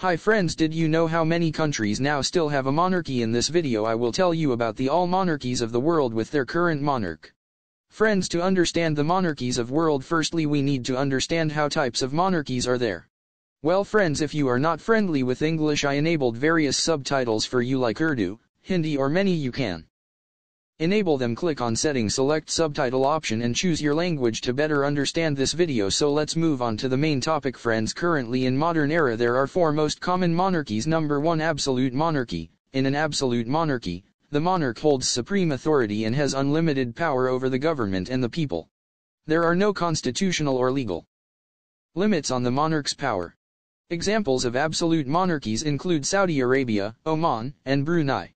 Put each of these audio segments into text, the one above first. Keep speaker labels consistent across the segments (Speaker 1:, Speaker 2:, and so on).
Speaker 1: Hi friends, did you know how many countries now still have a monarchy? In this video I will tell you about all monarchies of the world with their current monarch. Friends, to understand the monarchies of world, firstly we need to understand how types of monarchies are there. Well friends, if you are not friendly with English, I enabled various subtitles for you like Urdu, Hindi or many you can enable them. Click on settings, select subtitle option and choose your language to better understand this video. So let's move on to the main topic friends. Currently in modern era there are four most common monarchies. Number 1, absolute monarchy. In an absolute monarchy, the monarch holds supreme authority and has unlimited power over the government and the people. There are no constitutional or legal limits on the monarch's power. Examples of absolute monarchies include Saudi Arabia, Oman, and Brunei.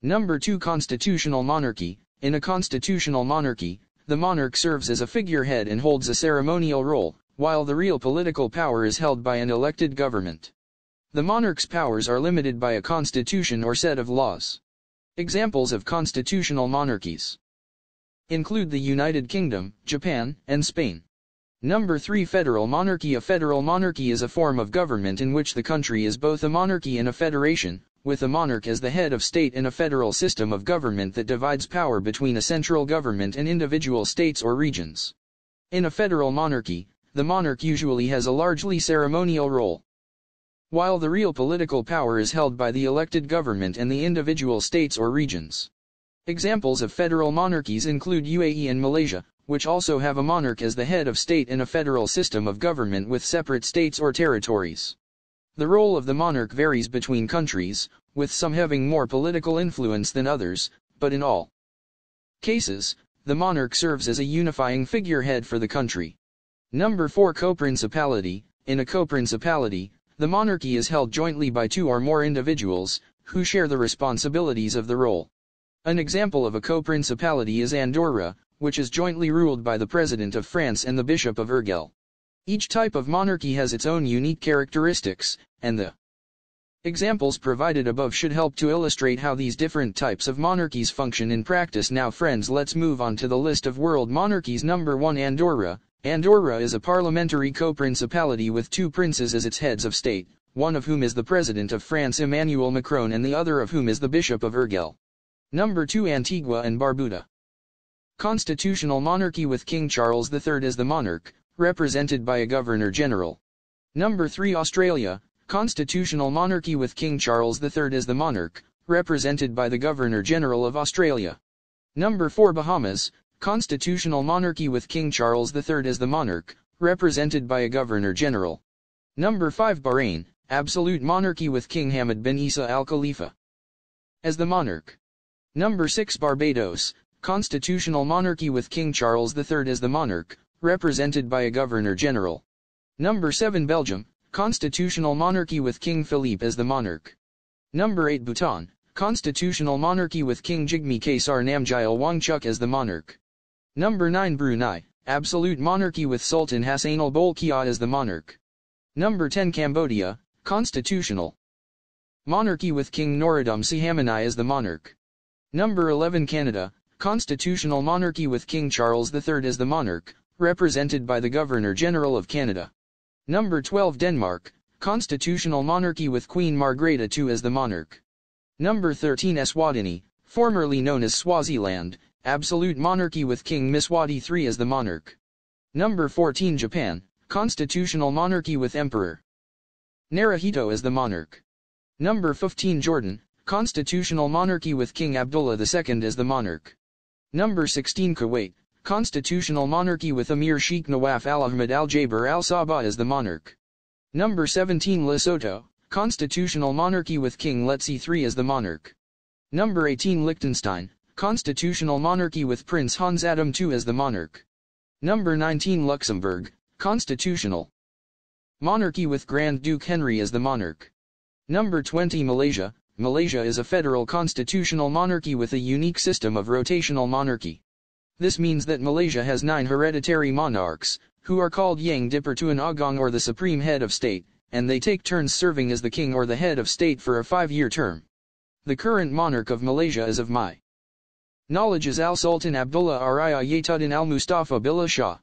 Speaker 1: Number 2, constitutional monarchy. In a constitutional monarchy, the monarch serves as a figurehead and holds a ceremonial role, while the real political power is held by an elected government. The monarch's powers are limited by a constitution or set of laws. Examples of constitutional monarchies include the United Kingdom, Japan, and Spain. Number 3, federal monarchy. A federal monarchy is a form of government in which the country is both a monarchy and a federation, with a monarch as the head of state and a federal system of government that divides power between a central government and individual states or regions. In a federal monarchy, the monarch usually has a largely ceremonial role, while the real political power is held by the elected government and the individual states or regions. Examples of federal monarchies include UAE and Malaysia, which also have a monarch as the head of state and a federal system of government with separate states or territories. The role of the monarch varies between countries, with some having more political influence than others, but in all cases, the monarch serves as a unifying figurehead for the country. Number 4, co-principality. In a co-principality, the monarchy is held jointly by two or more individuals, who share the responsibilities of the role. An example of a co-principality is Andorra, which is jointly ruled by the President of France and the Bishop of Urgell. Each type of monarchy has its own unique characteristics, and the examples provided above should help to illustrate how these different types of monarchies function in practice. Now friends, let's move on to the list of world monarchies. Number 1, Andorra. Andorra is a parliamentary co-principality with two princes as its heads of state, one of whom is the President of France Emmanuel Macron and the other of whom is the Bishop of Urgell. Number 2, Antigua and Barbuda. Constitutional monarchy with King Charles III as the monarch, represented by a Governor-General. Number 3, Australia. Constitutional monarchy with King Charles III as the monarch, represented by the Governor-General of Australia. Number 4, Bahamas. Constitutional monarchy with King Charles III as the monarch, represented by a Governor-General. Number 5, Bahrain. Absolute monarchy with King Hamad bin Isa Al Khalifa as the monarch. Number 6, Barbados. Constitutional monarchy with King Charles III as the monarch, represented by a Governor-General. Number 7, Belgium. Constitutional monarchy with King Philippe as the monarch. Number 8, Bhutan. Constitutional monarchy with King Jigme Khesar Namgyal Wangchuck as the monarch. Number 9, Brunei. Absolute monarchy with Sultan Hassan al Bolkiah as the monarch. Number 10, Cambodia. Constitutional monarchy with King Norodom Sihamoni as the monarch. Number 11, Canada. Constitutional monarchy with King Charles III as the monarch, represented by the Governor-General of Canada. Number 12, Denmark. Constitutional monarchy with Queen Margrethe II as the monarch. Number 13, Eswatini, formerly known as Swaziland. Absolute monarchy with King Mswati III as the monarch. Number 14, Japan. Constitutional monarchy with Emperor Naruhito as the monarch. Number 15, Jordan. Constitutional monarchy with King Abdullah II as the monarch. Number 16, Kuwait. Constitutional monarchy with Emir Sheikh Nawaf Al-Ahmad Al-Jaber Al-Sabah as the monarch. Number 17, Lesotho. Constitutional monarchy with King Letsie III as the monarch. Number 18, Liechtenstein. Constitutional monarchy with Prince Hans Adam II as the monarch. Number 19, Luxembourg. Constitutional monarchy with Grand Duke Henry as the monarch. Number 20, Malaysia. Malaysia is a federal constitutional monarchy with a unique system of rotational monarchy. This means that Malaysia has 9 hereditary monarchs, who are called Yang Dipertuan Agong or the supreme head of state, and they take turns serving as the king or the head of state for a 5-year term. The current monarch of Malaysia as of my knowledge is Al Sultan Abdullah Araya Yatuddin Al Mustafa Billah Shah.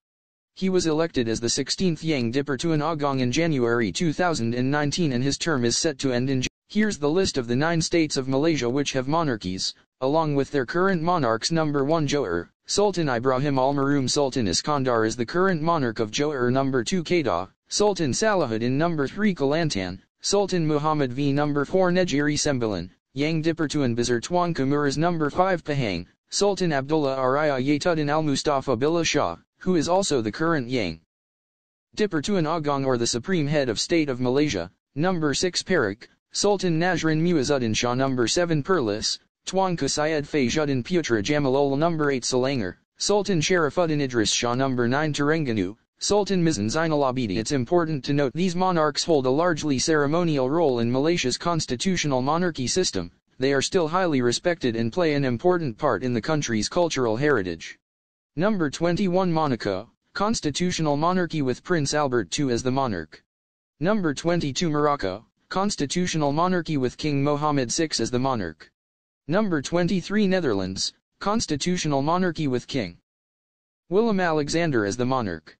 Speaker 1: He was elected as the 16th Yang Dipertuan Agong in January 2019 and his term is set to end in June. Here's the list of the 9 states of Malaysia which have monarchies, along with their current monarchs. Number 1 Johor, Sultan Ibrahim Al-Maroom. Sultan Iskandar is the current monarch of Johor. Number 2 Kedah, Sultan Salahuddin. Number 3 Kelantan, Sultan Muhammad V. Number 4 Negeri Sembilan, Yang Dipertuan Besar Tuan Kemuras. Number 5 Pahang, Sultan Abdullah Araya Yatuddin Al-Mustafa Billah Shah, who is also the current Yang Dipertuan Agong or the Supreme Head of State of Malaysia. Number 6 Perak, Sultan Nazrin Muizzuddin Shah. Number 7 Perlis, Tuanku Syed Faizuddin Putra Jamalul. Number 8 Selangor, Sultan Sharifuddin Idris Shah. Number 9 Terengganu, Sultan Mizan Zainal Abidin. It's important to note these monarchs hold a largely ceremonial role in Malaysia's constitutional monarchy system. They are still highly respected and play an important part in the country's cultural heritage. Number 21 Monaco, constitutional monarchy with Prince Albert II as the monarch. Number 22 Morocco, constitutional monarchy with King Mohammed VI as the monarch. Number 23 Netherlands, constitutional monarchy with King Willem-Alexander as the monarch.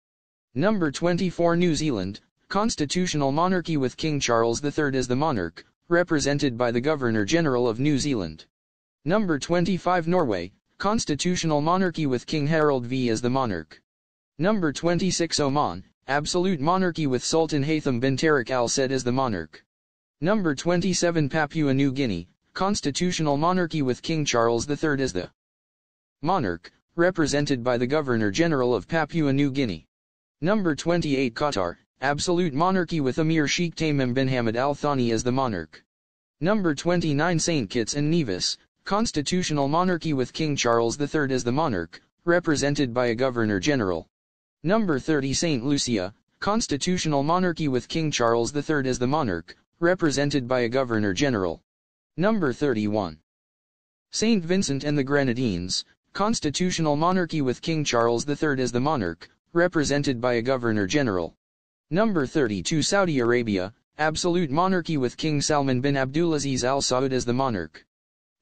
Speaker 1: Number 24 New Zealand, constitutional monarchy with King Charles III as the monarch, represented by the Governor-General of New Zealand. Number 25 Norway, constitutional monarchy with King Harald V as the monarch. Number 26 Oman, absolute monarchy with Sultan Haytham bin Tariq Al Said as the monarch. Number 27 Papua New Guinea, constitutional monarchy with King Charles III as the monarch, represented by the Governor-General of Papua New Guinea. Number 28 Qatar, absolute monarchy with Emir Sheikh Tamim bin Hamad Al Thani as the monarch. Number 29 St. Kitts and Nevis, constitutional monarchy with King Charles III as the monarch, represented by a Governor-General. Number 30 St. Lucia, constitutional monarchy with King Charles III as the monarch, represented by a Governor-General. Number 31 St. Vincent and the Grenadines, constitutional monarchy with King Charles III as the monarch, represented by a Governor-General. Number 32 Saudi Arabia, absolute monarchy with King Salman bin Abdulaziz Al Saud as the monarch.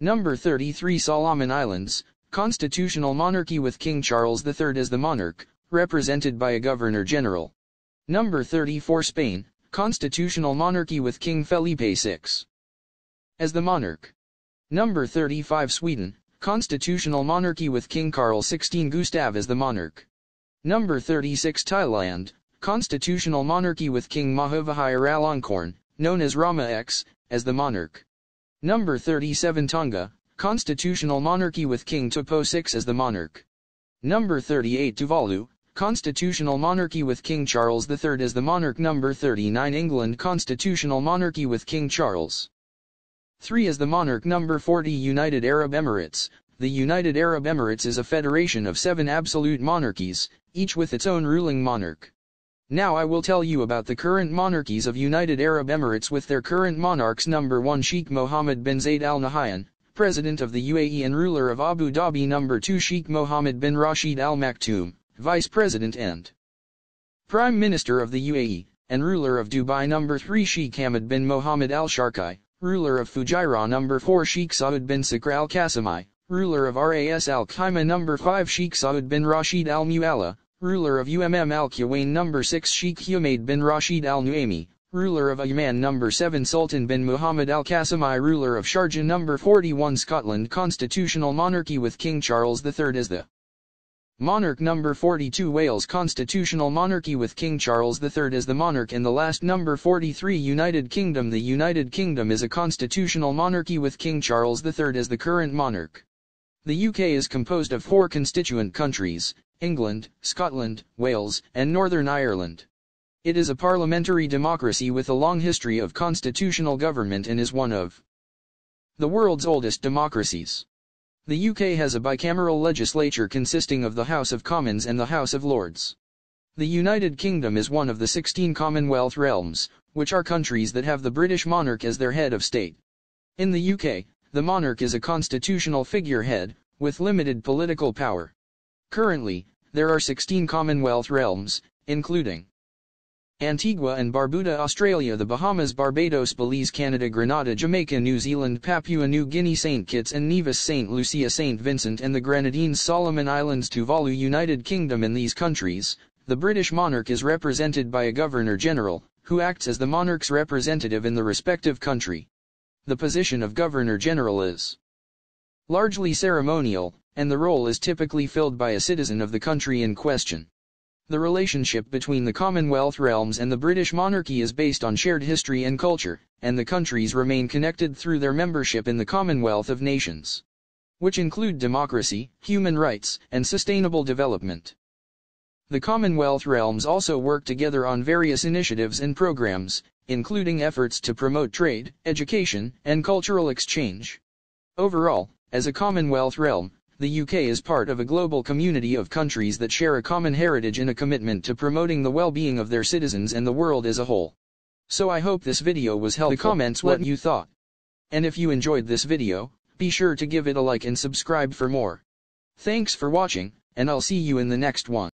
Speaker 1: Number 33 Solomon Islands, constitutional monarchy with King Charles III as the monarch, represented by a Governor-General. Number 34 Spain, constitutional monarchy with King Felipe VI as the monarch. Number 35 Sweden, constitutional monarchy with King Carl XVI Gustav as the monarch. Number 36 Thailand, constitutional monarchy with King Mahavahira Ralongkorn, known as Rama X, as the monarch. Number 37 Tonga, constitutional monarchy with King Tupou VI as the monarch. Number 38 Tuvalu, constitutional monarchy with King Charles III as the monarch. Number 39 England, constitutional monarchy with King Charles III as the monarch. Number 40 United Arab Emirates. The United Arab Emirates is a federation of 7 absolute monarchies, each with its own ruling monarch. Now I will tell you about the current monarchies of United Arab Emirates with their current monarchs. Number 1 Sheikh Mohammed bin Zayed Al Nahyan, President of the UAE and ruler of Abu Dhabi. Number 2 Sheikh Mohammed bin Rashid Al Maktoum, Vice President and Prime Minister of the UAE, and ruler of Dubai. Number 3 Sheikh Hamad bin Mohammed Al Sharqai, ruler of Fujairah. Number 4 Sheikh Saud bin Sakr Al Qasimai, ruler of Ras Al Khaimah. Number 5 Sheikh Saud bin Rashid Al Mu'alla, ruler of Al Kuwain. Number 6 Sheikh Humaid bin Rashid Al Nuaimi, ruler of Oman. Number 7 Sultan bin Muhammad Al Qasimai, ruler of Sharjah. Number 41 Scotland, constitutional monarchy with King Charles III as the monarch. Number 42 Wales, constitutional monarchy with King Charles III as the monarch. And the last, number 43 United Kingdom. The United Kingdom is a constitutional monarchy with King Charles III as the current monarch. The UK is composed of 4 constituent countries: England, Scotland, Wales, and Northern Ireland. It is a parliamentary democracy with a long history of constitutional government and is one of the world's oldest democracies. The UK has a bicameral legislature consisting of the House of Commons and the House of Lords. The United Kingdom is one of the 16 Commonwealth realms, which are countries that have the British monarch as their head of state. In the UK, the monarch is a constitutional figurehead, with limited political power. Currently, there are 16 Commonwealth realms, including Antigua and Barbuda, Australia, the Bahamas, Barbados, Belize, Canada, Grenada, Jamaica, New Zealand, Papua New Guinea, St. Kitts and Nevis, St. Lucia, St. Vincent and the Grenadines, Solomon Islands, Tuvalu. United Kingdom. In these countries, The British monarch is represented by a Governor-General, who acts as the monarch's representative in the respective country. The position of Governor-General is largely ceremonial, and the role is typically filled by a citizen of the country in question. The relationship between the Commonwealth realms and the British monarchy is based on shared history and culture, and the countries remain connected through their membership in the Commonwealth of Nations, which include democracy, human rights, and sustainable development. The Commonwealth realms also work together on various initiatives and programs, including efforts to promote trade, education, and cultural exchange. Overall, as a Commonwealth realm, the UK is part of a global community of countries that share a common heritage and a commitment to promoting the well-being of their citizens and the world as a whole. So I hope this video was helpful. In the comments what you thought. And if you enjoyed this video, be sure to give it a like and subscribe for more. Thanks for watching, and I'll see you in the next one.